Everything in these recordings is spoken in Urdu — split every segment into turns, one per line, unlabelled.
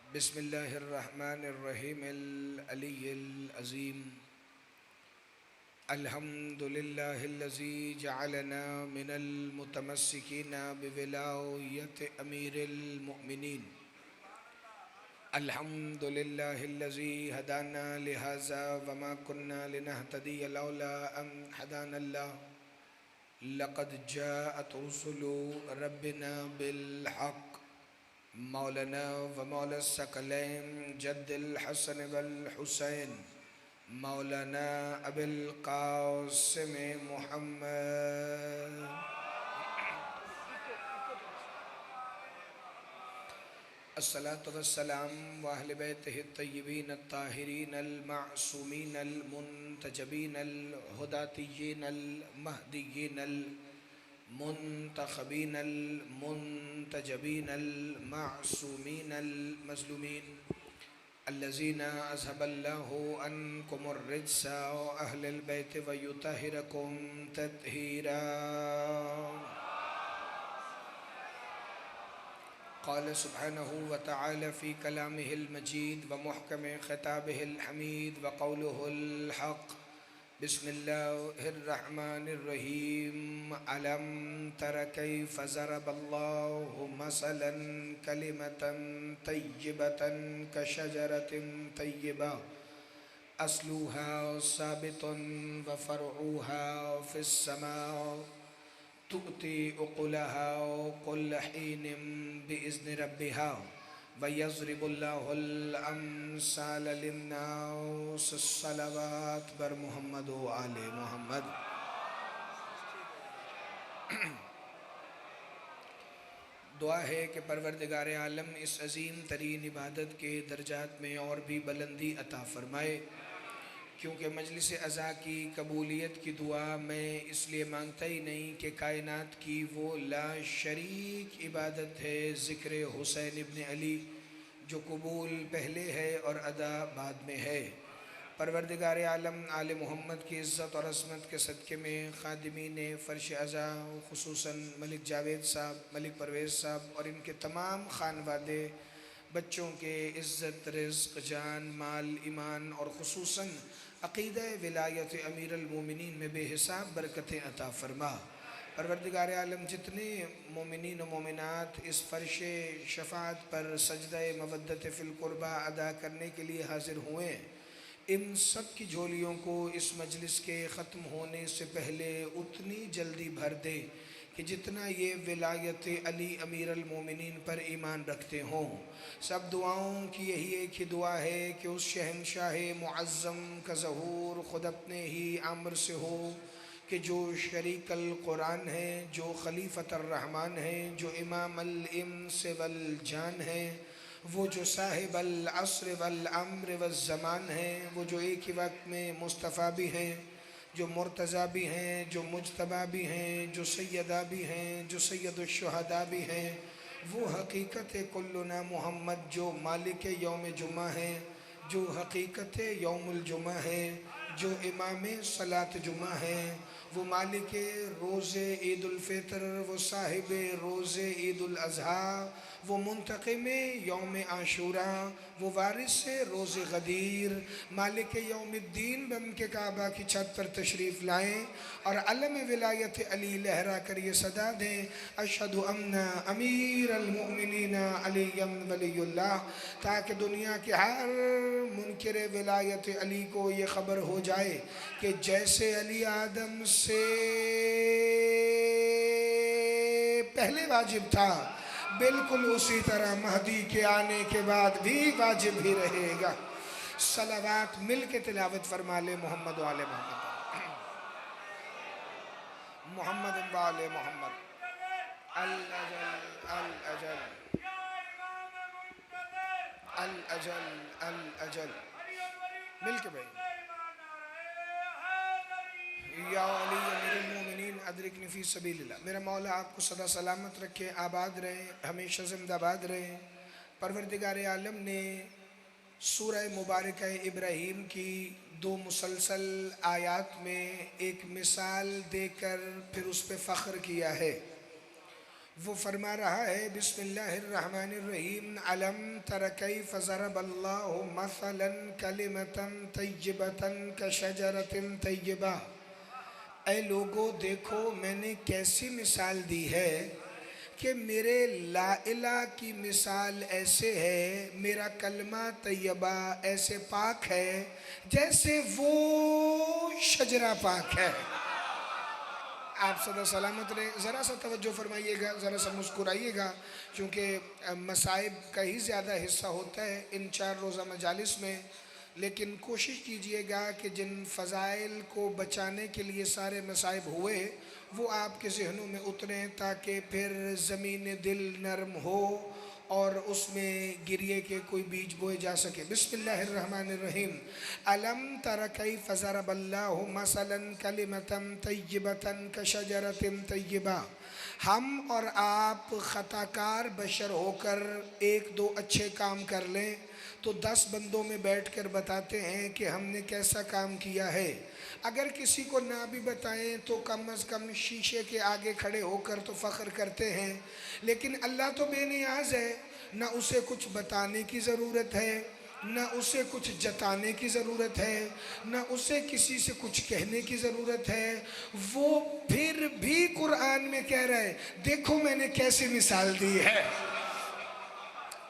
بسم الله الرحمن الرحيم العلي العظيم. الحمد لله الذي جعلنا من المتمسكين بولاية أمير المؤمنين. الحمد لله الذي هدانا لهذا وما كنا لنهتدي لولا أن هدانا الله. لقد جاءت رسل ربنا بالحق. مولانا ومولا الثقلين جد الحسن والحسين مولانا ابی القاسم محمد. الصلاة والسلام وأهل بيته الطيبين الطاهرين المعصومين المنتجبين الهداتيين المهديين المنتخبين المنتجبين المعصومين المظلومين الذين أذهب الله عنكم الرجس وأهل البيت ويطهركم تطهيرا. قال سبحانه وتعالى في كلامه المجيد ومحكم خطابه الحميد وقوله الحق. بسم الله الرحمن الرحيم. ألم تر كيف ضرب الله مثلا كلمة طيبة كشجرة طيبة أصلها ثابت وفرعها في السماء تؤتي أكلها كل حين بإذن ربها ويضرب الله الأمثال للناس. الصلوات بر محمد و آل محمد. دعا ہے کہ پروردگار عالم اس عظیم ترین عبادت کے درجات میں اور بھی بلندی عطا فرمائے، کیونکہ مجلس عزا کی قبولیت کی دعا میں اس لیے مانگتا ہی نہیں کہ کائنات کی وہ لا شریک عبادت ہے ذکر حسین ابن علی، جو قبول پہلے ہے اور ادا بعد میں ہے. پروردگار عالم آل محمد کی عزت اور عظمت کے صدقے میں خادمین فرش عزا خصوصاً ملک جاوید صاحب، ملک پرویز صاحب اور ان کے تمام خانوادے، بچوں کے عزت، رزق، جان، مال، ایمان اور خصوصاً عقیدہ ولایت امیر المومنین میں بے حساب برکتیں عطا فرما. پروردگار عالم جتنے مومنین و مومنات اس فرش شفاعت پر سجدہ مودت فی القربہ ادا کرنے کے لیے حاضر ہوئے، ان سب کی جھولیوں کو اس مجلس کے ختم ہونے سے پہلے اتنی جلدی بھر دے کہ جتنا یہ ولایت علی امیر المومنین پر ایمان رکھتے ہوں. سب دعاؤں کی یہی ایک ہی دعا ہے کہ اس شہنشاہ معظم کا ظہور خود اپنے ہی امر سے ہو، کہ جو شریک القرآن ہے، جو خلیفۃ الرحمن ہے، جو امام الانس والجان ہے، وہ جو صاحب العصر والامر والزمان ہے، وہ جو ایک ہی وقت میں مصطفیٰ بھی ہیں، جو مرتضیٰ بھی ہیں، جو مجتبیٰ بھی ہیں، جو سیدہ بھی ہیں، جو سید الشہداء بھی ہیں، وہ حقیقت کلنا محمد جو مالک یوم جمعہ ہیں، جو حقیقت یوم الجمعہ ہے، جو امام صلاۃ جمعہ ہیں، وہ مالک روز عید الفطر، وہ صاحب روز عید الاضحیٰ، وہ منتقم یوم عاشوراء، وہ وارث روز غدیر، مالک یوم الدین بن کے کعبہ کی چھت پر تشریف لائیں اور علم ولایت علی لہرا کر یہ صدا دیں: اشہد ان امیر المؤمنین علی ولی اللہ، تاکہ دنیا کے ہر منکر ولایت علی کو یہ خبر ہو جائے کہ جیسے علی آدم سے پہلے واجب تھا، بالکل اسی طرح مہدی کے آنے کے بعد بھی واجب ہی رہے گا. صلوات مل کے تلاوت فرما لے محمد و آل محمد. محمد و آل محمد. الاجل الاجل الاجل الاجل. مل کے بھائی. یا علی امیر المومنین ادرکنی فی سبیل اللہ. میرا مولا آپ کو سدا سلامت رکھے، آباد رہیں، ہمیشہ زندہ باد رہیں. پروردگار عالم نے سورہ مبارکہ ابراہیم کی 2 مسلسل آیات میں ایک مثال دے کر پھر اس پہ فخر کیا ہے. وہ فرما رہا ہے بسم اللہ الرحمن الرحیم علم تر کیف ضرب اللہ مثلا کلمتا طیبتا کشجرۃ طیبہ، اے لوگو دیکھو میں نے کیسی مثال دی ہے کہ میرے لا الہ کی مثال ایسے ہے، میرا کلمہ طیبہ ایسے پاک ہے جیسے وہ شجرہ پاک ہے۔ آپ صدا سلامت رہے، ذرا سا توجہ فرمائیے گا، ذرا سا مسکرائیے گا، کیونکہ مصائب کا ہی زیادہ حصہ ہوتا ہے ان 4 روزہ مجالس میں، لیکن کوشش کیجئے گا کہ جن فضائل کو بچانے کے لیے سارے مصائب ہوئے وہ آپ کے ذہنوں میں اتریں، تاکہ پھر زمین دل نرم ہو اور اس میں گریے کے کوئی بیج بوئے جا سکے۔ بسم اللہ الرحمن الرحیم علم تر کیف ضرب اللہ مثلا کلمتا طیبتا کشجرۃ طیبہ، ہم اور آپ خطا کار بشر ہو کر ایک دو اچھے کام کر لیں تو 10 بندوں میں بیٹھ کر بتاتے ہیں کہ ہم نے کیسا کام کیا ہے، اگر کسی کو نہ بھی بتائیں تو کم از کم شیشے کے آگے کھڑے ہو کر تو فخر کرتے ہیں۔ لیکن اللہ تو بے نیاز ہے، نہ اسے کچھ بتانے کی ضرورت ہے، نہ اسے کچھ جتانے کی ضرورت ہے، نہ اسے کسی سے کچھ کہنے کی ضرورت ہے، وہ پھر بھی قرآن میں کہہ رہا ہے دیکھو میں نے کیسی مثال دی ہے۔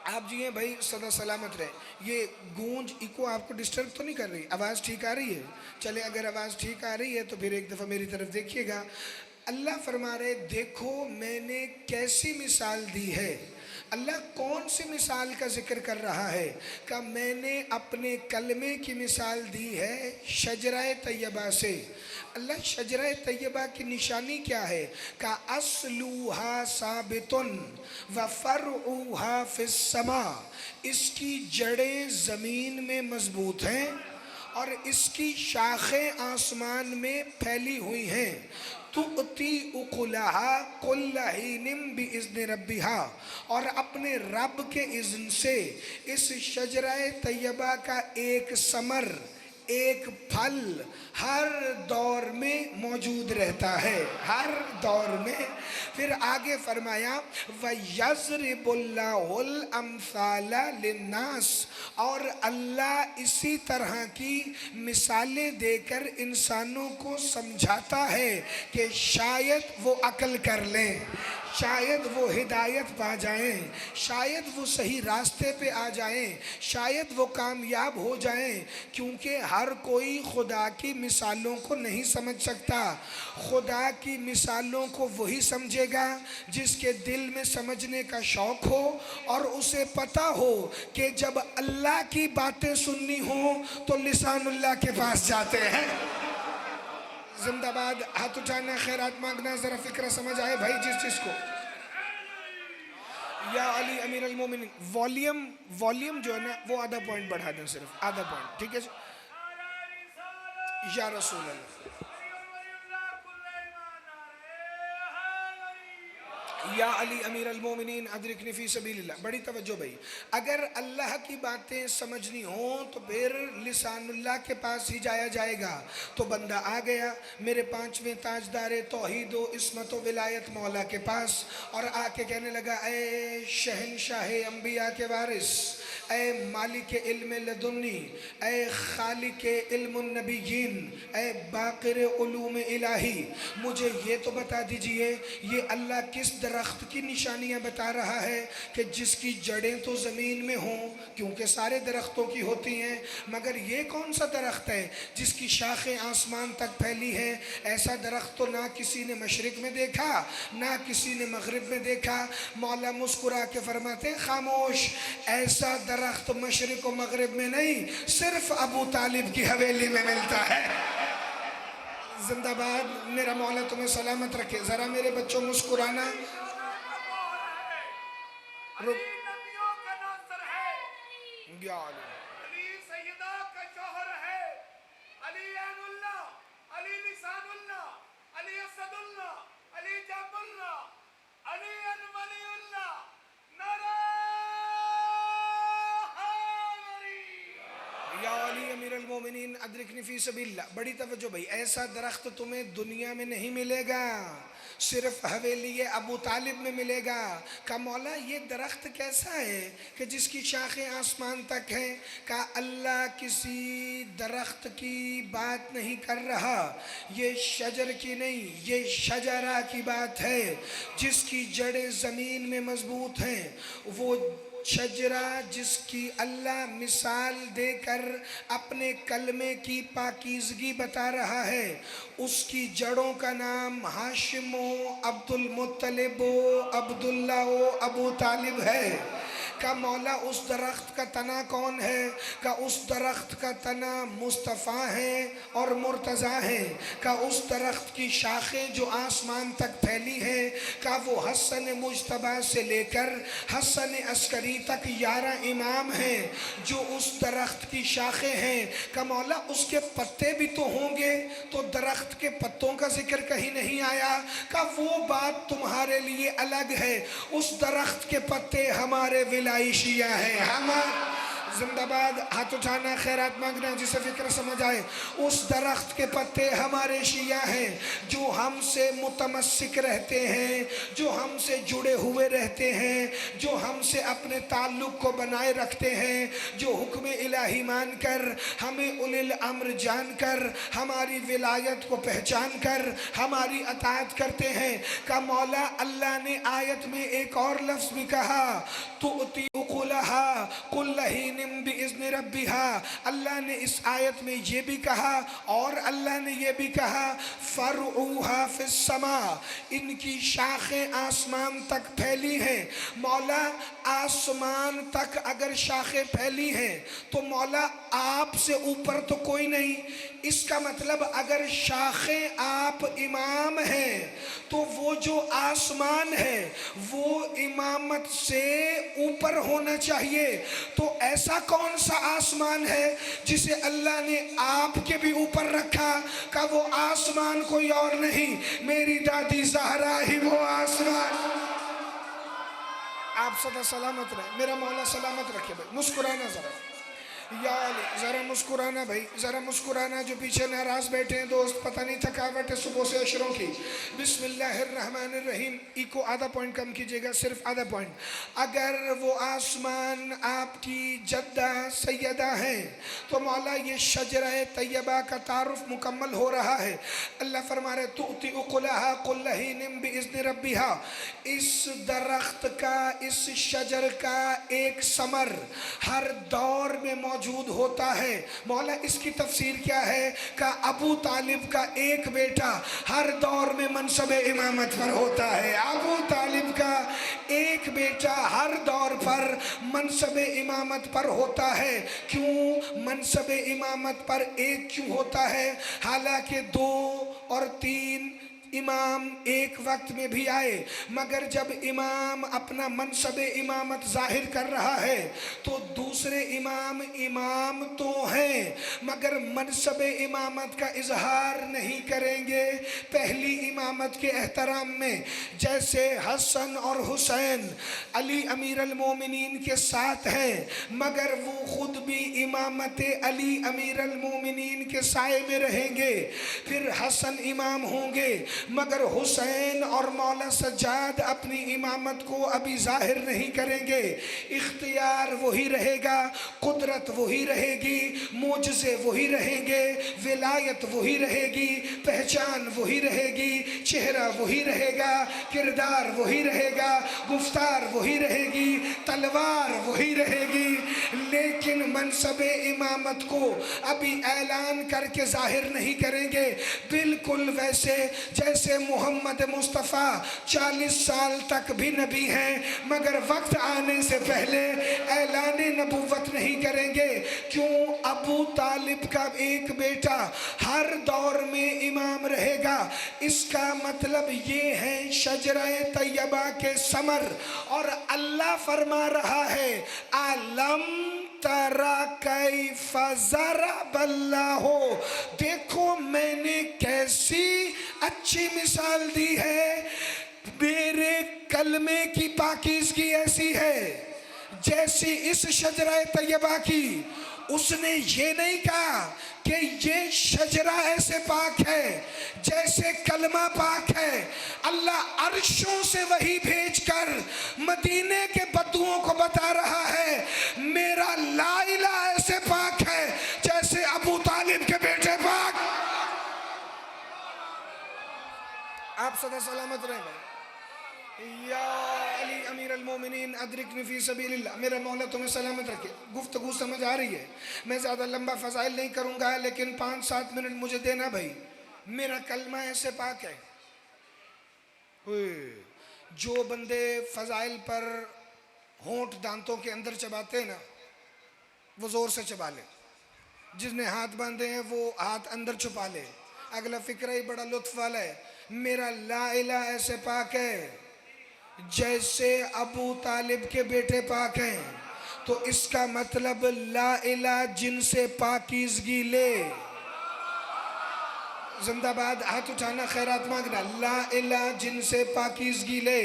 آپ جی ہیں بھائی، صدا سلامت رہے۔ یہ گونج ایکو آپ کو ڈسٹرب تو نہیں کر رہی؟ آواز ٹھیک آ رہی ہے؟ چلے اگر آواز ٹھیک آ رہی ہے تو پھر ایک دفعہ میری طرف دیکھیے گا۔ اللہ فرما رہے دیکھو میں نے کیسی مثال دی ہے۔ اللہ کون سی مثال کا ذکر کر رہا ہے؟ کہ میں نے اپنے کلمے کی مثال دی ہے شجرہ طیبہ سے۔ اللہ شجرہ طیبہ کی نشانی کیا ہے؟ کہ اصلوہا ثابتن وفرعوہا فی السماء، اس کی جڑیں زمین میں مضبوط ہیں اور اس کی شاخیں آسمان میں پھیلی ہوئی ہیں۔ تُؤْتِي اُقُلَهَا كُلَّ حِینٍ بِإِذْنِ رَبِّهَا، اور اپنے رب کے اذن سے اس شجرہ طیبہ کا ایک ثمر، ایک پھل ہر دور میں موجود رہتا ہے، ہر دور میں۔ پھر آگے فرمایا وَيَضْرِبُ اللَّهُ الْأَمْثَالَ لِلنَّاسِ، اور اللہ اسی طرح کی مثالیں دے کر انسانوں کو سمجھاتا ہے کہ شاید وہ عقل کر لیں، شاید وہ ہدایت پا جائیں، شاید وہ صحیح راستے پہ آ جائیں، شاید وہ کامیاب ہو جائیں، کیونکہ ہر کوئی خدا کی مثالوں کو نہیں سمجھ سکتا۔ خدا کی مثالوں کو وہی سمجھے گا جس کے دل میں سمجھنے کا شوق ہو اور اسے پتہ ہو کہ جب اللہ کی باتیں سننی ہوں تو لسان اللہ کے پاس جاتے ہیں۔ زندہ باد، ہاتھ اٹھانا، خیرات مانگنا، ذرا فکرہ سمجھ آئے بھائی جس کو۔ یا علی امیر المومنین، والیوم جو ہے نا وہ آدھا پوائنٹ بڑھا دیں، صرف آدھا پوائنٹ، ٹھیک ہے جی؟ یا رسول اللہ، یا علی امیر المومنین ادرکنی فی سبیل اللہ۔ بڑی توجہ بھائی، اگر اللہ کی باتیں سمجھنی ہوں تو پھر لسان اللہ کے پاس ہی جایا جائے گا۔ تو بندہ آ گیا میرے 5ویں تاجدار توحید و عصمت و ولایت مولا کے پاس، اور آ کے کہنے لگا اے شہنشاہ انبیاء کے وارث، اے مالک علم لدنی، اے خالق علم النبیین، اے باقر علوم الہی، مجھے یہ تو بتا دیجئے یہ اللہ کس درخت کی نشانیاں بتا رہا ہے کہ جس کی جڑیں تو زمین میں ہوں، کیونکہ سارے درختوں کی ہوتی ہیں، مگر یہ کون سا درخت ہے جس کی شاخیں آسمان تک پھیلی ہیں؟ ایسا درخت تو نہ کسی نے مشرق میں دیکھا نہ کسی نے مغرب میں دیکھا۔ مولا مسکرا کے فرماتے خاموش، ایسا درخت مشرق و مغرب میں نہیں، صرف ابو طالب کی حویلی میں ملتا ہے۔ زندہ باد، میرا مولا تمہیں سلامت رکھے۔ ذرا میرے بچوں مسکرانا۔
علی نبیوں کا ناصر ہے،
یا علی،
علی سیدہ کا شوہر ہے، علی عین اللہ، علی لسان اللہ، علی اسد اللہ، علی جاب اللہ، علی ولی اللہ، نعرہ حیدری۔
یا علی امیر المومنین ادرکنی فی سبیل اللہ. بڑی توجہ بھائی، ایسا درخت تمہیں دنیا میں نہیں ملے گا، صرف حویلی ابو طالب میں ملے گا. کہا مولا یہ درخت کیسا ہے کہ جس کی شاخیں آسمان تک ہیں؟ کہا اللہ کسی درخت کی بات نہیں کر رہا، یہ شجر کی نہیں، یہ شجرہ کی بات ہے جس کی جڑیں زمین میں مضبوط ہیں. وہ شجرہ جس کی اللہ مثال دے کر اپنے کلمے کی پاکیزگی بتا رہا ہے، اس کی جڑوں کا نام ہاشم و عبد المطلب و عبداللہ و ابو طالب ہے. کہ مولا اس درخت کا تنا کون ہے؟ کہ اس درخت کا تنا مصطفیٰ ہے اور مرتضیٰ ہے. کہ اس درخت کی شاخیں جو آسمان تک پھیلی ہیں، کہ وہ حسن مجتبیٰ سے لے کر حسن عسکری تک 11 امام ہیں جو اس درخت کی شاخیں ہیں. کہ مولا اس کے پتے بھی تو ہوں گے، تو درخت کے پتوں کا ذکر کہیں نہیں آیا. کہ وہ بات تمہارے لیے الگ ہے، اس درخت کے پتے ہمارے ولائی شیعہ ہیں. زندہ باد. ہاتھ اٹھانا، خیرات مانگنا جسے فکر سمجھ آئے. اس درخت کے پتے ہمارے شیعہ ہیں جو ہم سے متمسک رہتے ہیں، جو ہم سے جڑے ہوئے رہتے ہیں، جو ہم سے اپنے تعلق کو بنائے رکھتے ہیں، جو حکم الہی مان کر، ہمیں اولی الامر جان کر، ہماری ولایت کو پہچان کر ہماری اطاعت کرتے ہیں. کہ مولا اللہ نے آیت میں ایک اور لفظ بھی کہا، تُؤْتِي أُكُلَهَا كُلَّ حِینٍ بِإِذْنِ رَبِّهَا. اللہ نے اس آیت میں یہ بھی کہا، اور اللہ نے یہ بھی کہا فَرْعُوهَا فِي السَّمَاءِ، ان کی شاخیں آسمان تک پھیلی ہیں. مولا آسمان تک اگر شاخیں پھیلی ہیں تو مولا آپ سے اوپر تو کوئی نہیں. اس کا مطلب اگر شاخیں آپ امام ہیں تو وہ جو آسمان ہے وہ امامت سے اوپر ہونا چاہیے. تو ایسا کون سا آسمان ہے جسے اللہ نے آپ کے بھی اوپر رکھا؟ کہ وہ آسمان کوئی اور نہیں، میری دادی زہرا ہی وہ آسمان. آپ سدا سلامت رہے، میرا مولا سلامت رکھے. بھائی مسکرانا ذرا، یا علی ذرا مسکرانا بھائی، ذرا مسکرانا. جو پیچھے ناراض بیٹھے ہیں دوست، پتہ نہیں تھکاوٹ ہے صبح سے عشروں کی. بسم اللہ الرحمن الرحیم. ایکو آدھا پوائنٹ کم کیجئے گا، صرف آدھا پوائنٹ. اگر وہ آسمان آپ کی جدہ سیدہ ہیں تو مولا یہ شجرہ طیبہ کا تعارف مکمل ہو رہا ہے. اللہ فرما رہے تُؤْتِي أُكُلَهَا كُلَّ حِینٍ بِإِذْنِ رَبِّهَا. اس درخت کا، اس شجر کا ایک ثمر ہر دور میں موجود ہوتا ہے. مولا اس کی تفسیر کیا ہے؟ کہ ابو طالب کا ایک بیٹا ہر دور میں منصب امامت پر ہوتا ہے. ابو طالب کا ایک بیٹا ہر دور پر منصب امامت پر ہوتا ہے. کیوں منصب امامت پر ایک کیوں ہوتا ہے؟ حالانکہ 2 اور 3 امام ایک وقت میں بھی آئے، مگر جب امام اپنا منصب امامت ظاہر کر رہا ہے تو دوسرے امام تو ہیں مگر منصب امامت کا اظہار نہیں کریں گے. پہلی امامت کے احترام میں جیسے حسن اور حسین علی امیر المومنین کے ساتھ ہیں، مگر وہ خود بھی امامت علی امیر المومنین کے سائے میں رہیں گے. پھر حسن امام ہوں گے مگر حسین اور مولا سجاد اپنی امامت کو ابھی ظاہر نہیں کریں گے. اختیار وہی رہے گا، قدرت وہی رہے گی، معجزے وہی رہیں گے، ولایت وہی رہے گی، پہچان وہی رہے گی، چہرہ وہی رہے گا، کردار وہی رہے گا، گفتار وہی رہے گی، تلوار وہی رہے گی. لیکن منصب امامت کو ابھی اعلان کر کے ظاہر نہیں کریں گے. بالکل ویسے جیسے محمد مصطفیٰ 40 سال تک بھی نبی ہیں مگر وقت آنے سے پہلے اعلان نبوت نہیں کریں گے. کیوں؟ ابو طالب کا ایک بیٹا ہر دور میں امام رہے گا. اس کا مطلب یہ ہے شجرہ طیبہ کے ثمر. اور اللہ فرما رہا ہے عالم ترا کیف ضرب اللہ، دیکھو میں نے کیسی اچھی مثال دی ہے. میرے کلمے کی پاکیزگی ایسی ہے جیسی اس شجرہ طیبہ کی، اس نے یہ نہیں کہا کہ یہ شجرہ ایسے پاک ہے جیسے کلمہ پاک ہے۔ اللہ عرشوں سے وحی بھیج کر مدینے کے بدوؤں کو بتا رہا ہے میرا لا الہ ایسے پاک ہے جیسے ابو طالب کے بیٹے پاک۔ آپ صدا سلامت رہیں بھائی۔ یا علی امیر المومنین ادرکنی فی سبیل اللہ، میرا مولا تمہیں سلامت رکھے۔ گفتگو سمجھ آ رہی ہے؟ میں زیادہ لمبا فضائل نہیں کروں گا، لیکن 5-7 منٹ مجھے دینا بھائی۔ میرا کلمہ ایسے پاک ہے۔ جو بندے فضائل پر ہونٹ دانتوں کے اندر چباتے ہیں نا، وہ زور سے چبا لے۔ جس نے ہاتھ باندھے ہیں وہ ہاتھ اندر چھپا لے۔ اگلا فکرہ ہی بڑا لطف والا ہے۔ میرا لا الہ ایسے پاک ہے جیسے ابو طالب کے بیٹے پاک ہیں، تو اس کا مطلب لا الہ جن سے پاکیزگی لے۔ زندہ باد، ہاتھ اٹھانا، خیرات مانگنا۔ لا الہ جن سے پاکیزگی لے،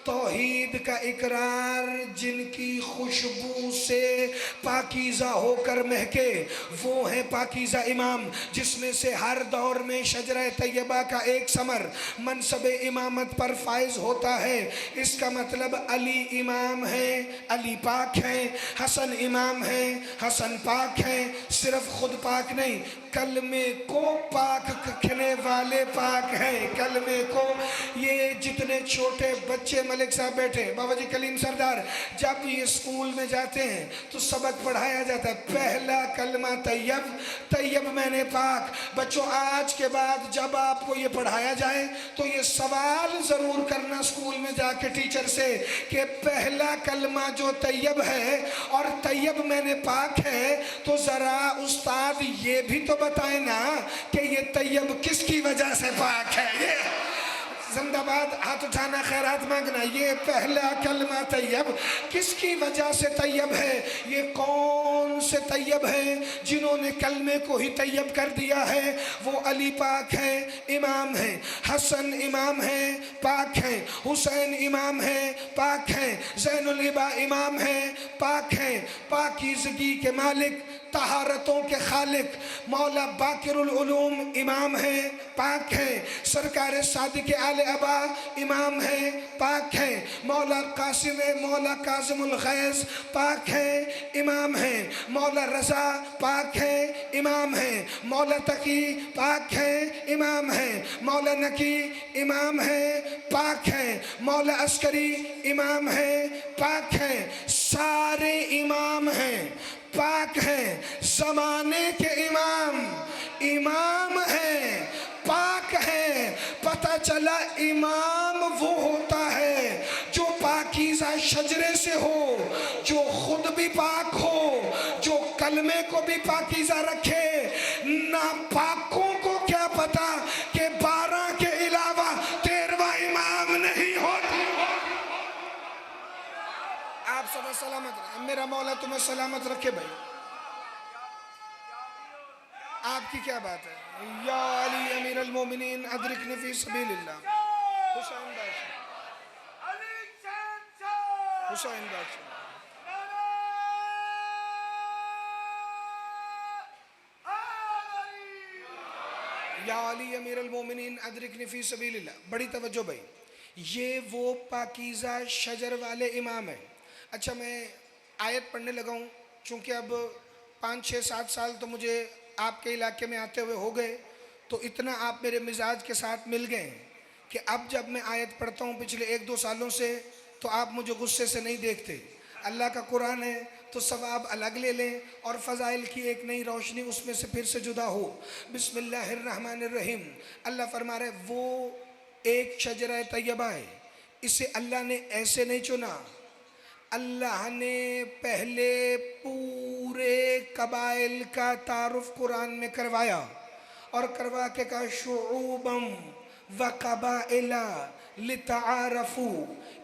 توحید کا اقرار جن کی خوشبو سے پاکیزہ ہو کر مہکے، وہ ہے پاکیزہ امام، جس میں سے ہر دور میں شجرہ طیبہ کا ایک ثمر منصب امامت پر فائز ہوتا ہے۔ اس کا مطلب علی امام ہیں، علی پاک ہیں، حسن امام ہیں، حسن پاک ہیں۔ صرف خود پاک نہیں، کلمے کو پاک رکھنے والے پاک ہیں۔ کلمے کو، یہ جتنے چھوٹے بچے ملک صاحب بیٹھے، بابا جی کلیم سردار، جب یہ اسکول میں جاتے ہیں تو سبق پڑھایا جاتا ہے پہلا کلمہ طیب، طیب میں نے پاک۔ بچوں آج کے بعد جب آپ کو یہ پڑھایا جائے تو یہ سوال ضرور کرنا اسکول میں جا کے ٹیچر سے کہ پہلا کلمہ جو طیب ہے اور طیب میں نے پاک ہے، تو ذرا استاد یہ بھی تو بتائیں نا کہ یہ طیب کس کی وجہ سے پاک ہے۔ یہ زندہ باد، ہاتھ اٹھانا، خیرات مانگنا۔ یہ پہلا کلمہ طیب کس کی وجہ سے طیب ہے؟ یہ کون سے طیب ہیں جنہوں نے کلمے کو ہی طیب کر دیا ہے؟ وہ علی پاک ہیں، امام ہیں، حسن امام ہیں، پاک ہیں، حسین امام ہیں، پاک ہیں، زین العبا امام ہیں، پاک ہیں، پاکیزگی کے مالک، طہارتوں کے خالق، مولا باقر العلوم امام ہیں، پاک ہیں، سرکار صادق آل ابا امام ہیں، پاک ہیں، مولا قاسم، مولا کاظم الغیظ پاک ہیں، امام ہیں، مولا رضا پاک ہیں، امام ہیں، مولا تقی پاک ہیں، امام ہیں، مولا نقی امام ہیں، پاک ہیں، مولا عسکری امام ہیں، پاک ہیں۔ سارے امام ہیں، پاک ہیں، زمانے کے امام، امام ہیں، پاک ہیں۔ پتہ چلا امام وہ ہوتا ہے جو پاکیزہ شجرے سے ہو، جو خود بھی پاک ہو، جو کلمے کو بھی پاکیزہ رکھے۔ ناپاکوں کو کیا پتا کہ 12 کے علاوہ 13واں امام نہیں ہوتا۔ آپ سب سلامت رہیں، میرا مولا تمہیں سلامت رکھے بھائی۔ آپ کی کیا بات ہے؟ یا علی امیر المومنین ادرکنی فی سبیل اللہ۔ حسین بادشاہ،
علی شہنشاہ،
حسین بادشاہ، یا علی امیر المومنین ادرکنی فی سبیل اللہ۔ بڑی توجہ بھائی، یہ وہ پاکیزہ شجر والے امام ہیں۔ اچھا، میں آیت پڑھنے لگا ہوں، چونکہ اب 5-6-7 سال تو مجھے آپ کے علاقے میں آتے ہوئے ہو گئے، تو اتنا آپ میرے مزاج کے ساتھ مل گئے ہیں کہ اب جب میں آیت پڑھتا ہوں پچھلے 1-2 سالوں سے، تو آپ مجھے غصے سے نہیں دیکھتے۔ اللہ کا قرآن ہے تو ثواب الگ لے لیں، اور فضائل کی ایک نئی روشنی اس میں سے پھر سے جدا ہو۔ بسم اللہ الرحمن الرحیم۔ اللہ فرما رہے وہ ایک شجرہ طیبہ ہے، اسے اللہ نے ایسے نہیں چنا، اللہ نے پہلے پورے قبائل کا تعارف قرآن میں کروایا، اور کروا کے کہا شعوباً وقبائل لتعارفوا،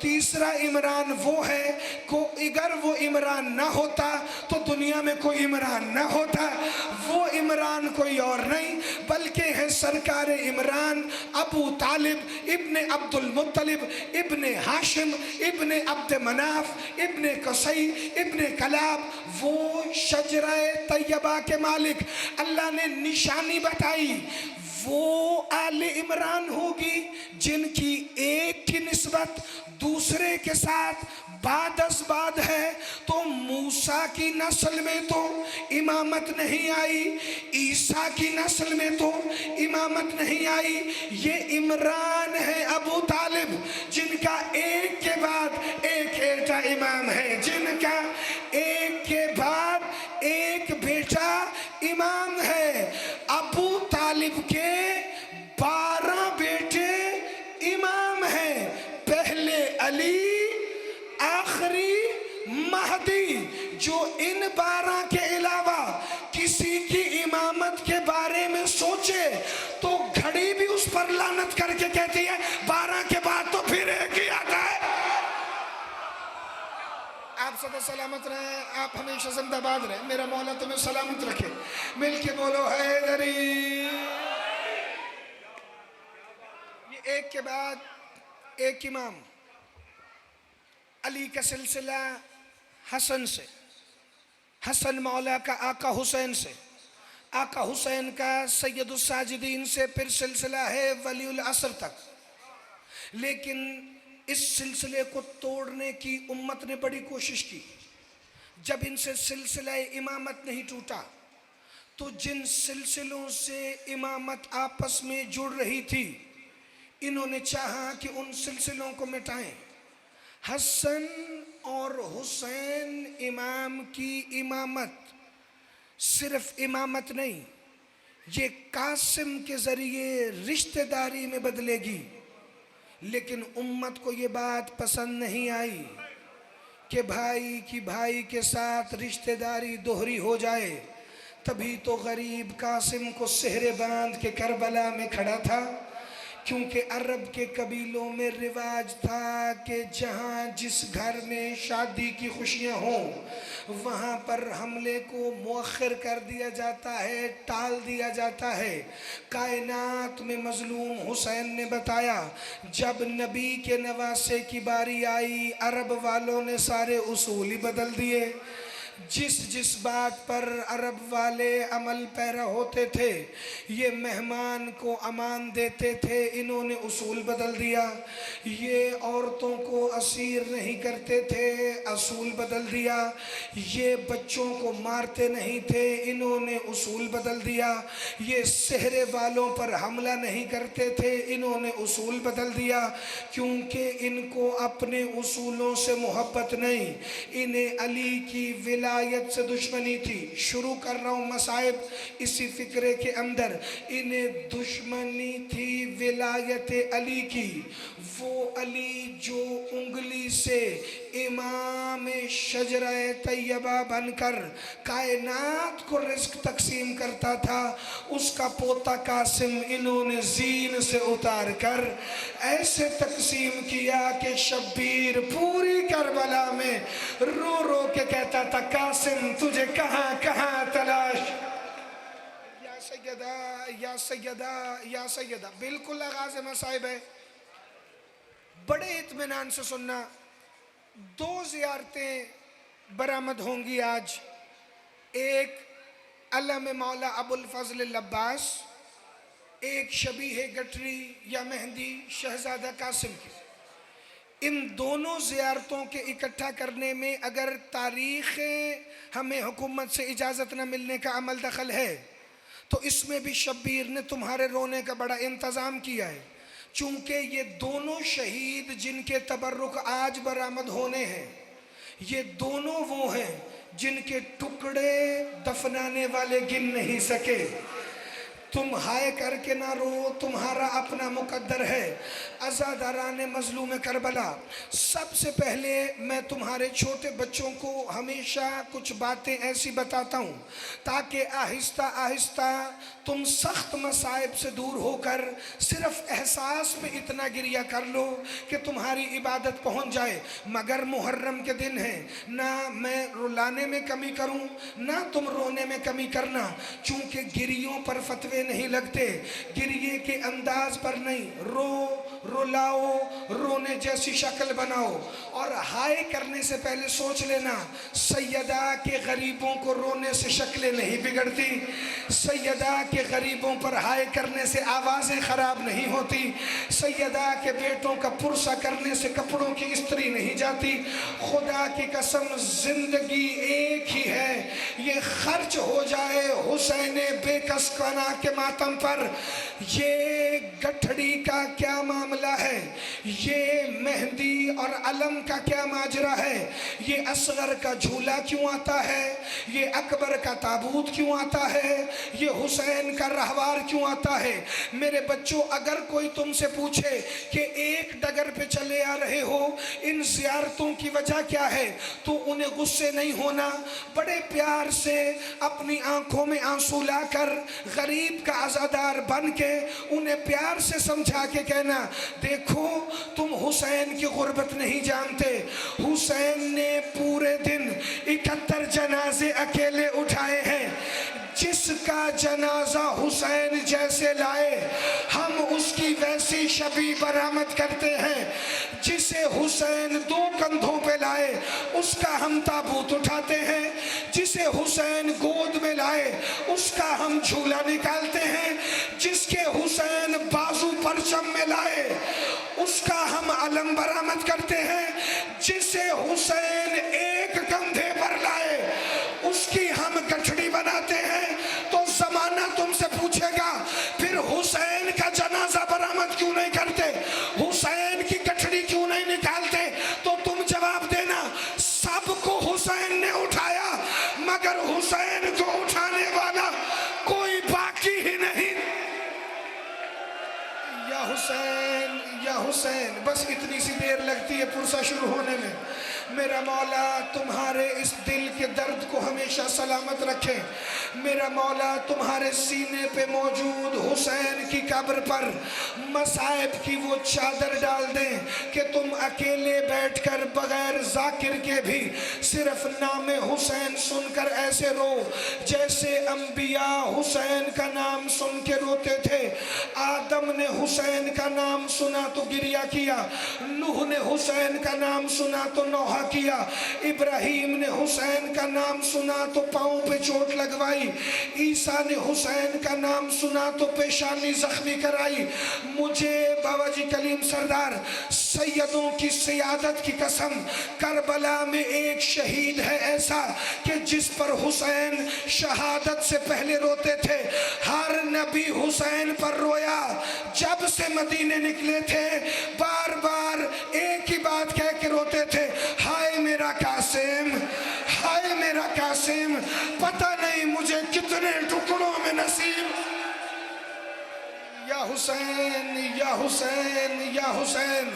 تیسرا عمران وہ ہے کہ اگر وہ عمران نہ ہوتا تو دنیا میں کوئی عمران نہ ہوتا. وہ عمران کوئی اور نہیں بلکہ ہے سرکار عمران ابو طالب ابن عبد المطلب ابن ہاشم ابن عبد مناف ابن قصی ابن کلاب. وہ شجرہ طیبہ کے مالک. اللہ نے نشانی بتائی وہ آل عمران ہوگی جن کی ایک کی نسبت دوسرے کے ساتھ بعد از بعد ہے. تو موسیٰ کی نسل میں تو امامت نہیں آئی, عیسیٰ کی نسل میں تو امامت نہیں آئی. یہ عمران ہے ابو طالب جن کا ایک کے بعد ایک بیٹا امام ہے, جن کا ایک کے بعد ایک بیٹا امام ہے. ابو طالب کے 12 بیٹے امام ہیں. پہلے علی, آخری مہدی. جو ان 12 کے علاوہ کسی کی امامت کے بارے میں سوچے تو گھڑی بھی اس پر لعنت کر کے کہتی ہے 12 کے بعد تو پھر ایک ہی آتا ہے. آپ سب سلامت رہیں, آپ ہمیشہ زندہ باد رہیں. میرا مولا تمہیں سلامت رکھے. مل کے بولو حیدری. یہ ایک کے بعد ایک امام. علی کا سلسلہ حسن سے, حسن مولا کا آقا حسین سے, آقا حسین کا سید الساجدین سے, پھر سلسلہ ہے ولی العصر تک. لیکن اس سلسلے کو توڑنے کی امت نے بڑی کوشش کی. جب ان سے سلسلہ امامت نہیں ٹوٹا تو جن سلسلوں سے امامت آپس میں جڑ رہی تھی انہوں نے چاہا کہ ان سلسلوں کو مٹائیں. حسن اور حسین امام کی امامت صرف امامت نہیں, یہ قاسم کے ذریعے رشتہ داری میں بدلے گی. لیکن امت کو یہ بات پسند نہیں آئی کہ بھائی کی بھائی کے ساتھ رشتہ داری دوہری ہو جائے. تبھی تو غریب قاسم کو سہرے باندھ کے کربلا میں کھڑا تھا, کیونکہ عرب کے قبیلوں میں رواج تھا کہ جہاں جس گھر میں شادی کی خوشیاں ہوں وہاں پر حملے کو مؤخر کر دیا جاتا ہے, ٹال دیا جاتا ہے. کائنات میں مظلوم حسین نے بتایا جب نبی کے نواسے کی باری آئی عرب والوں نے سارے اصول ہی بدل دیے. جس بات پر عرب والے عمل پیرا ہوتے تھے, یہ مہمان کو امان دیتے تھے, انہوں نے اصول بدل دیا. یہ عورتوں کو اسیر نہیں کرتے تھے, اصول بدل دیا. یہ بچوں کو مارتے نہیں تھے, انہوں نے اصول بدل دیا. یہ صحرے والوں پر حملہ نہیں کرتے تھے, انہوں نے اصول بدل دیا. کیونکہ ان کو اپنے اصولوں سے محبت نہیں, انہیں علی کی ولایت سے دشمنی تھی. شروع کر رہا ہوں مصائب اسی فکرے کے اندر. انہیں دشمنی تھی ولایت علی کی. وہ علی جو انگلی سے امام شجرہ طیبہ بن کر کائنات کو رزق تقسیم کرتا تھا, اس کا پوتا قاسم انہوں نے زین سے اتار کر ایسے تقسیم کیا کہ شبیر پوری کربلا میں رو رو کے کہتا تھا قاسم تجھے کہاں کہاں تلاش. یا سیدہ یا سیدہ یا سیدہ. بالکل آغاز مصائب ہے. بڑے اطمینان سے سننا, 2 زیارتیں برآمد ہوں گی آج. ایک علم مولا ابو الفضل العباس, ایک شبیہ گٹری یا مہندی شہزادہ قاسم کی. ان دونوں زیارتوں کے اکٹھا کرنے میں اگر تاریخ ہمیں حکومت سے اجازت نہ ملنے کا عمل دخل ہے تو اس میں بھی شبیر نے تمہارے رونے کا بڑا انتظام کیا ہے. چونکہ یہ دونوں شہید جن کے تبرک آج برآمد ہونے ہیں, یہ دونوں وہ ہیں جن کے ٹکڑے دفنانے والے گن نہیں سکے. تم ہائے کر کے نہ رو، تمہارا اپنا مقدر ہے۔ عزاداران مظلوم کربلا، سب سے پہلے میں تمہارے چھوٹے بچوں کو ہمیشہ کچھ باتیں ایسی بتاتا ہوں تاکہ آہستہ آہستہ تم سخت مصائب سے دور ہو کر صرف احساس میں اتنا گریہ کر لو کہ تمہاری عبادت پہنچ جائے۔ مگر محرم کے دن ہے، نہ میں رلانے میں کمی کروں نہ تم رونے میں کمی کرنا، چونکہ گریوں پر فتوے نہیں لگتے، گریے کے انداز پر نہیں۔ رلاؤ، رونے جیسی شکل بناؤ، اور ہائے کرنے سے پہلے سوچ لینا سیدہ کے غریبوں کو رونے سے شکلیں نہیں بگڑتی، سیدہ کے غریبوں پر ہائے کرنے سے آوازیں خراب نہیں ہوتی، سیدہ کے بیٹوں کا پرسہ کرنے سے کپڑوں کی استری نہیں جاتی۔ خدا کی قسم زندگی ایک ہی ہے، یہ خرچ ہو جائے حسین بے کس کنا کے ماتم پر۔ یہ گٹھڑی کا کیا معاملہ ہے، یہ مہندی اور علم کا کیا ماجرا ہے، یہ اصغر کا جھولا کیوں آتا ہے، یہ اکبر کا تابوت کیوں آتا ہے، یہ حسین کا رہوار کیوں آتا ہے۔ میرے بچوں، اگر کوئی تم سے پوچھے کہ ایک ڈگر پہ چلے آ رہے ہو، ان زیارتوں کی وجہ کیا ہے، تو انہیں غصے نہیں ہونا، بڑے پیار سے اپنی آنکھوں میں آنسو لا کر غریب کا عزادار بن کے انہیں پیار سے سمجھا کے کہنا، دیکھو تم حسین کی غربت نہیں جانتے، حسین نے پورے دن 71 جنازے اکیلے اٹھائے ہیں، جس کا جنازہ حسین جیسے لائے ہم اس کی ویسی شبیہ برآمد کرتے ہیں، جسے حسین 2 کندھوں پہ لائے اس کا ہم تابوت اٹھاتے ہیں، جسے حسین گود میں لائے اس کا ہم جھولا نکالتے ہیں، جس کے حسین بازو پرچم میں لائے اس کا ہم علم برآمد کرتے ہیں، جسے حسین ایک کندھے پر لائے اس کی ہم گٹھڑی بناتے ہیں۔ تو زمانہ تم سے پوچھے گا پھر حسین کا جنازہ برآمد کیوں نہیں کرتے، حسین کی گٹھڑی کیوں نہیں نکالتے، تو تم جواب دینا سب کو حسین نے اٹھایا مگر حسین کو اٹھانے والا کوئی باقی ہی نہیں۔ یا حسین یا حسین، بس اتنی سی دیر لگتی ہے پرسہ شروع ہونے میں۔ میرا مولا تمہارے اس دل کے درد کو ہمیشہ سلامت رکھے، میرا مولا تمہارے سینے پہ موجود حسین کی قبر پر مصائب کی وہ چادر ڈال دیں کہ تم اکیلے بیٹھ کر بغیر ذاکر کے بھی صرف نام حسین سن کر ایسے رو جیسے انبیاء حسین کا نام سن کے روتے تھے۔ آدم نے حسین کا نام سنا تو گریہ کیا، نوح نے حسین کا نام سنا تو نوحہ کیا، ابراہیم نے حسین کا نام سنا تو پاؤں پہ چوٹ لگوائی، عیسیٰ نے حسین کا نام سنا تو پیشانی زخمی کرائی۔ مجھے بابا جی کلیم سردار سیدوں کی سیادت کی قسم، کربلا میں ایک شہید ہے ایسا کہ جس پر حسین شہادت سے پہلے روتے تھے، ہر نبی حسین پر رویا، جب سے مدینے نکلے تھے بار بار ایک ہی بات کہہ کے روتے تھے، ہائے میرا قاسم، ہائے میرا قاسم، پتہ نہیں مجھے کتنے ٹکڑوں میں نصیب۔ یا حسین یا حسین یا حسین،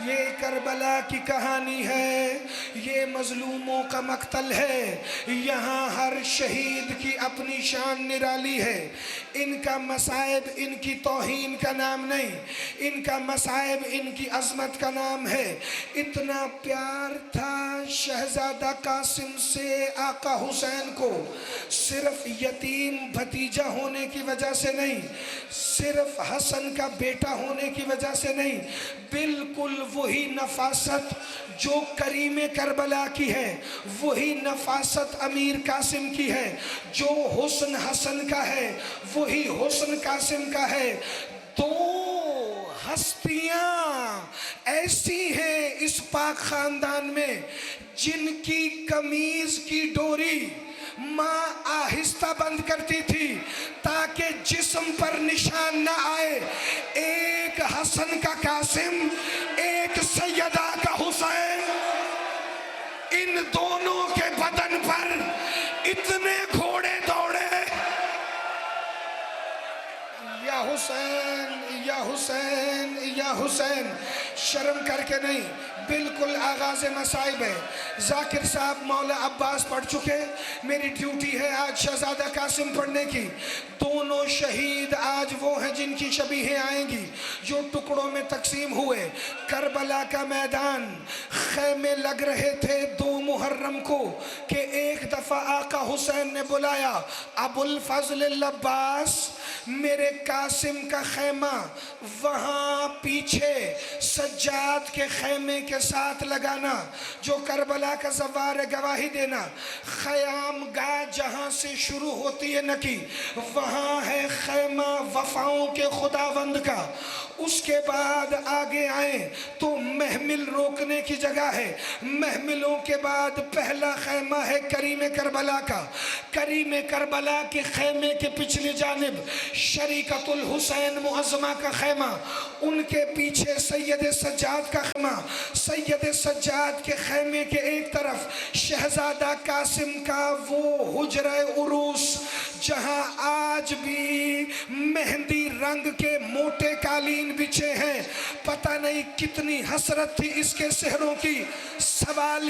یہ کربلا کی کہانی ہے، یہ مظلوموں کا مقتل ہے، یہاں ہر شہید کی اپنی شان نرالی ہے۔ ان کا مصائب ان کی توہین کا نام نہیں، ان کا مصائب ان کی عظمت کا نام ہے۔ اتنا پیار تھا شہزادہ قاسم سے آقا حسین کو، صرف یتیم بھتیجا ہونے کی وجہ سے نہیں، صرف حسن کا بیٹا ہونے کی وجہ سے نہیں، بالکل وہی نفاست جو کریم کربلا کی ہے، وہی نفاست امیر قاسم کی ہے، جو حسن حسن کا ہے وہی حسن قاسم کا ہے۔ دو ہستیاں ایسی ہیں اس پاک خاندان میں جن کی قمیض کی ڈوری ماں آہستہ بند کرتی تھی تاکہ جسم پر نشان نہ آئے۔ ایک حسن کا قاسم، ایک سیدہ کا حسین، ان دونوں کے بدن پر اتنے گھوڑے دوڑے، حسین یا حسین یا حسین. شرم کر کے نہیں، بالکل آغاز مصائب ہے. ذاکر صاحب مولا عباس پڑھ چکے، میری ڈیوٹی ہے آج شہزادہ قاسم پڑھنے کی. دونوں شہید آج وہ ہیں جن کی شبیہیں آئیں گی، جو ٹکڑوں میں تقسیم ہوئے. کربلا کا میدان، خیمے لگ رہے تھے 2 محرم کو کہ ایک دفعہ آقا حسین نے بلایا، ابو الفضل العباس میرے قاسم کا خیمہ وہاں پیچھے سجاد کے خیمے کے ساتھ لگانا جو کربلا کا زوار گواہی دینا. خیام گاہ جہاں سے شروع ہوتی ہے نکی، وہاں ہے خیمہ وفاؤں کے خداوند کا. اس کے بعد آگے آئیں تو محمل روکنے کی جگہ ہے. محملوں کے بعد پہلا خیمہ ہے کریم کربلا کا. کریم کربلا کے خیمے کے پچھلی جانب شریکت الحسین معظمہ کا خیمہ، ان کے پیچھے سید سجاد کا خیمہ. سید سجاد کے خیمے کے ایک طرف شہزادہ قاسم کا وہ حجرہ عروس جہاں آج بھی مہندی رنگ کے موٹے قالین بچھے ہیں. پتہ نہیں کتنی حسرت تھی اس کے سحروں کی. سوال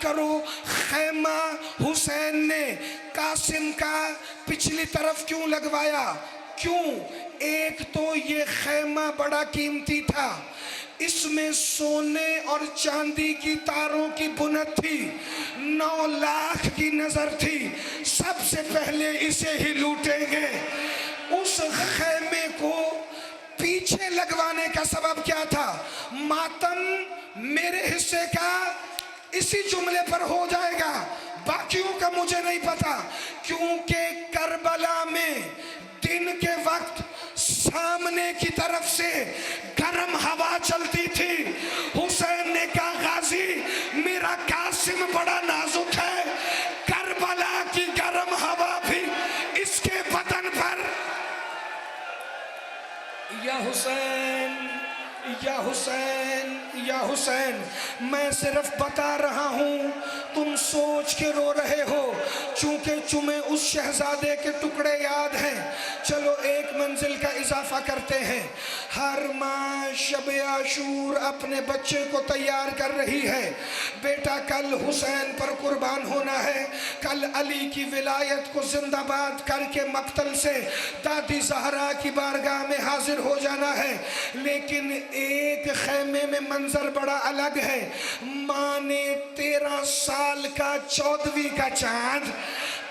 کرو خیمہ حسین نے قاسم کا پچھلی طرف کیوں لگوایا؟ کیوں؟ ایک تو یہ خیمہ بڑا قیمتی تھا، اس میں سونے اور چاندی کی تاروں کی بنت تھی، 9 لاکھ کی نظر تھی. سب سے پہلے اسے ہی لوٹیں گے. اس خیمے کو پیچھے لگوانے کا سبب کیا تھا؟ ماتم میرے حصے کا اسی جملے پر ہو جائے گا، باقیوں کا مجھے نہیں پتا. کیونکہ کربلا میں دن کے وقت سامنے کی طرف سے گرم ہوا چلتی تھی. حسین نے کہا غازی میرا قاسم بڑا نازک ہے، کربلا کی گرم ہوا بھی اس کے بدن پر. یا حسین یا حسین یا حسین، میں صرف بتا رہا ہوں، تم سوچ کے رو رہے ہو چونکہ تمہیں اس شہزادے کے ٹکڑے یاد ہیں. چلو ایک منزل کا اضافہ کرتے ہیں. ہر ماں شب عاشور اپنے بچے کو تیار کر رہی ہے. بیٹا کل حسین پر قربان ہونا ہے، کل علی کی ولایت کو زندہ باد کر کے مقتل سے دادی زہرا کی بارگاہ میں حاضر ہو جانا ہے. لیکن ایک خیمے میں منظر بڑا الگ ہے. ماں نے 13 سال کا 14ویں کا چاند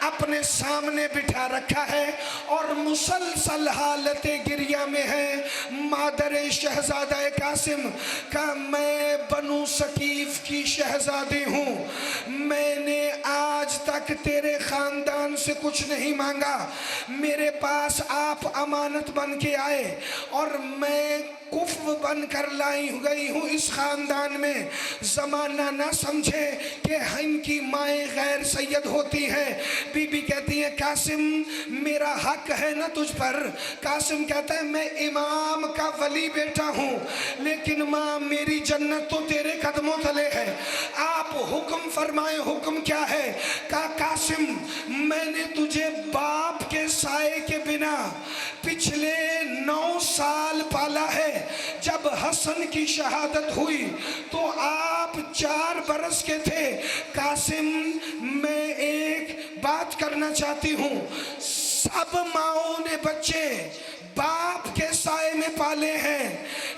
اپنے سامنے بٹھا رکھا ہے اور مسلسل حالت گریہ میں ہے. مادر شہزادہ قاسم کا میں بنو ثقیف کی شہزادی ہوں، میں نے آج تک تیرے خاندان سے کچھ نہیں مانگا. میرے پاس آپ امانت بن کے آئے اور میں کفو بن کر لائی گئی ہوں اس خاندان میں. زمانہ نہ سمجھے کہ ان کی مائیں غیر سید ہوتی ہیں. بی بی کہتی ہے قاسم میرا حق ہے نا تجھ پر. قاسم کہتا ہے میں امام کا ولی بیٹا ہوں، لیکن ماں میری جنت تو تیرے قدموں تلے ہے. آپ حکم فرمائیں، حکم کیا ہے؟ کہا قاسم میں نے تجھے باپ کے سائے کے بنا پچھلے 9 سال پالا ہے. جب حسن کی شہادت ہوئی تو آپ 4 برس کے تھے. قاسم میں ایک بات کرنا چاہتی ہوں، سب ماؤں نے بچے باپ کے سائے میں پالے ہیں،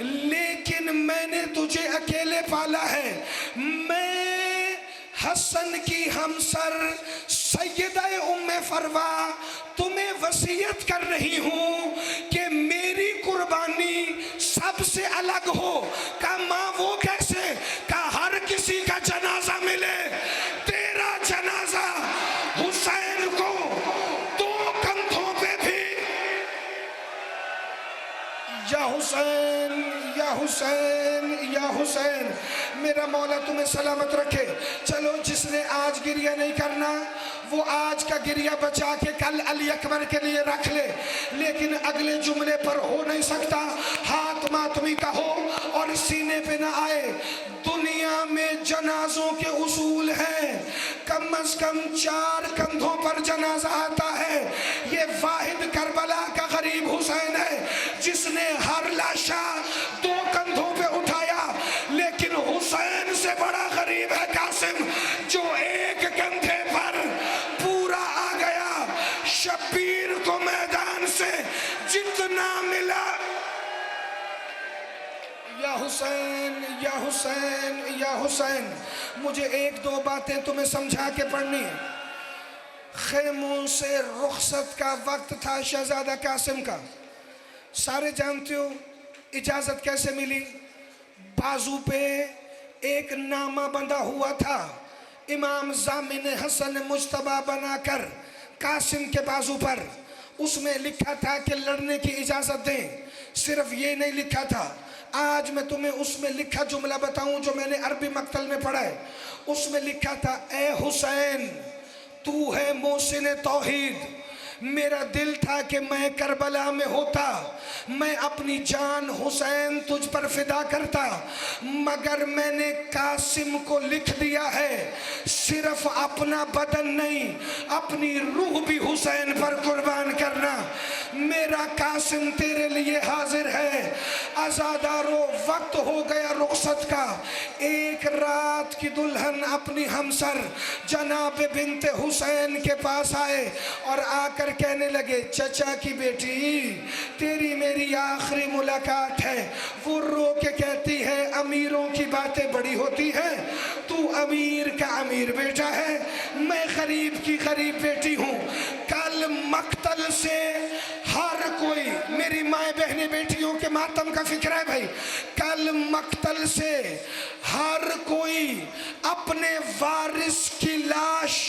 لیکن میں نے تجھے اکیلے پالا ہے. میں حسن کی ہمسر سیدہ ام فروا تمہیں وصیت کر رہی ہوں کہ میری قربانی سب سے الگ ہو. کہا ماں وہ کیسے؟ کہا ہر کسی کا جنازہ ملے، تیرا جنازہ حسین کو 2 کندھوں پہ بھی. یا حسین یا حسین یا حسین، میرا مولا تمہیں سلامت رکھے. چلو جس نے آج گریہ نہیں کرنا وہ آج کا گریہ بچا کے کل علی اکبر کے لیے رکھ لے، لیکن اگلے جملے پر ہو نہیں سکتا. ہاتھ ماتمی کا ہو اور سینے پہ نہ آئے. دنیا میں جنازوں کے اصول ہیں، کم از کم 4 کندھوں پر جنازہ آتا ہے. یہ واحد کربلا کا غریب حسین ہے جس نے ہر لاشا 2 کندھوں پہ اٹھایا. لیکن حسین سے بڑا غریب ہے قاسم جو 1 کندھے پر پورا آ گیا. شبیر کو میدان سے جتنا ملا. یا حسین یا حسین یا حسین. مجھے 1-2 باتیں تمہیں سمجھا کے پڑھنی ہے. خیموں سے رخصت کا وقت تھا شہزادہ قاسم کا. سارے جانتے ہو اجازت کیسے ملی؟ بازو پہ ایک نامہ بندھا ہوا تھا. امام ضامن حسن مجتبی بنا کر قاسم کے بازو پر. اس میں لکھا تھا کہ لڑنے کی اجازت دیں. صرف یہ نہیں لکھا تھا. آج میں تمہیں اس میں لکھا جملہ بتاؤں جو میں نے عربی مقتل میں پڑھا ہے. اس میں لکھا تھا اے حسین تو ہے محسن توحید. میرا دل تھا کہ میں کربلا میں ہوتا, میں اپنی جان حسین تجھ پر فدا کرتا, مگر میں نے قاسم کو لکھ دیا ہے صرف اپنا بدن نہیں اپنی روح بھی حسین پر قربان کرنا. میرا قاسم تیرے لیے حاضر ہے. عزادارو وقت ہو گیا رخصت کا. ایک رات کی دلہن اپنی ہمسر جناب بنت حسین کے پاس آئے اور آ کر کہنے لگے چچا کی بیٹی تیری میری آخری ملاقات ہے. وہ رو کے کہتی ہے امیروں کی باتیں بڑی ہوتی ہیں, تو امیر کا امیر بیٹا ہے, میں غریب کی غریب بیٹی ہوں. کل مقتل سے ہر کوئی, میری مائیں بہنیں بیٹیوں کے ماتم کا فکر ہے بھائی, کل مقتل سے ہر کوئی اپنے وارث کی لاش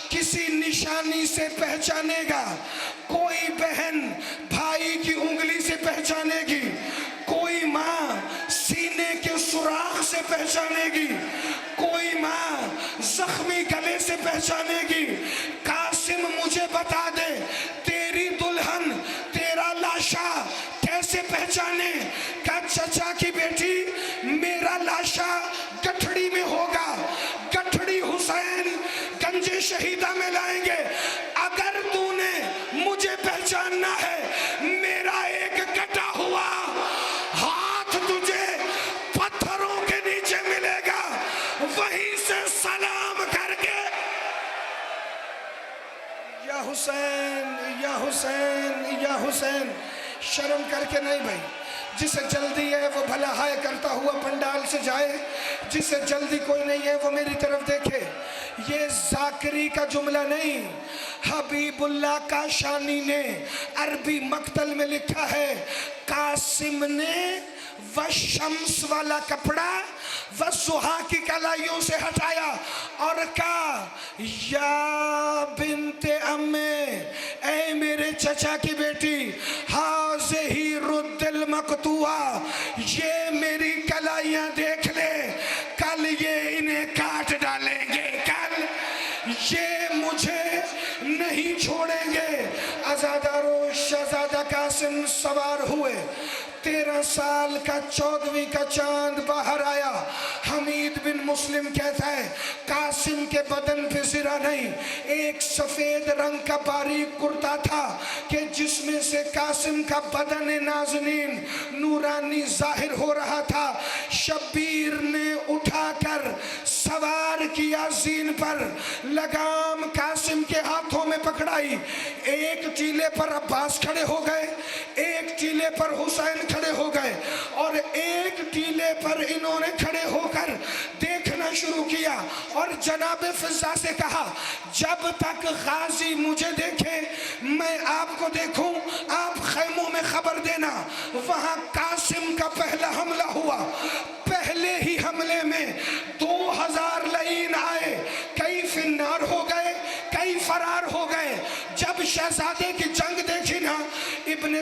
کسی نشانی سے پہچانے گا. کوئی بہن بھائی کی انگلی سے پہچانے گی, کوئی ماں سینے کے سوراخ سے پہچانے گی, کوئی ماں زخمی گلے سے پہچانے گی. قاسم مجھے بتا دے تیری دلہن تیرا لاشا کیسے پہچانے؟ کہ چچا کی بیٹی میرا لاشا گٹھڑی میں ہوگا, گٹھڑی حسین گنج شہیدہ میں لائیں گے. اگر تو نے مجھے پہچاننا ہے میرا ایک کٹا ہوا ہاتھ تجھے پتھروں کے نیچے ملے گا, وہیں سے سلام کر کے یا حسین یا حسین یا حسین. شرم کر کے نہیں بھائی, جسے جلدی ہے وہ بھلا ہائے کرتا ہوا پنڈال سے جائے, جسے جلدی کوئی نہیں ہے وہ میری طرف دیکھے. یہ ذاکری کا جملہ نہیں, حبیب اللہ کاشانی نے عربی مقتل میں لکھا ہے. قاسم نے وشمس والا کپڑا وضحا کی کلائیوں سے ہٹایا اور کہا یا بنت امّے, اے میرے چچا کی بیٹی, ہاذہی رد المقطوعہ, یہ میری کلائیاں دیکھ لے, کل یہ انہیں کاٹ ڈالیں گے, کل یہ مجھے نہیں چھوڑیں گے. عزادارو شہزادہ قاسم سوار ہوئے. 13 سال کا 14ویں کا چاند باہر آیا. حمید بن مسلم کہتا ہے قاسم کے بدن پہ زرہ نہیں, ایک سفید رنگ کا باریک کرتا تھا کہ جس میں سے قاسم کا بدن نازنین نورانی ظاہر ہو رہا تھا. شبیر نے اٹھا کر سوار کیا زین پر, لگام قاسم کے ہاتھوں میں پکڑائی. ایک ٹیلے پر عباس کھڑے ہو گئے, ایک ٹیلے پر حسین کھڑے ہو گئے, اور ایک ٹیلے پر انہوں نے کھڑے ہو کر دیکھنا شروع کیا اور جناب فضا سے کہا جب تک غازی مجھے دیکھے میں آپ کو دیکھوں, آپ خیموں میں خبر دینا. وہاں قاسم کا پہلا حملہ ہوا. پہلے ہی حملے میں 2000 لعین آئے, کئی فنار ہو گئے, کئی فرار ہو گئے. جب شہزادے کی جنگ دیکھی نا, ابن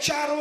4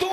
2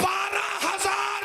12,000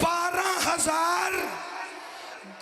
12,000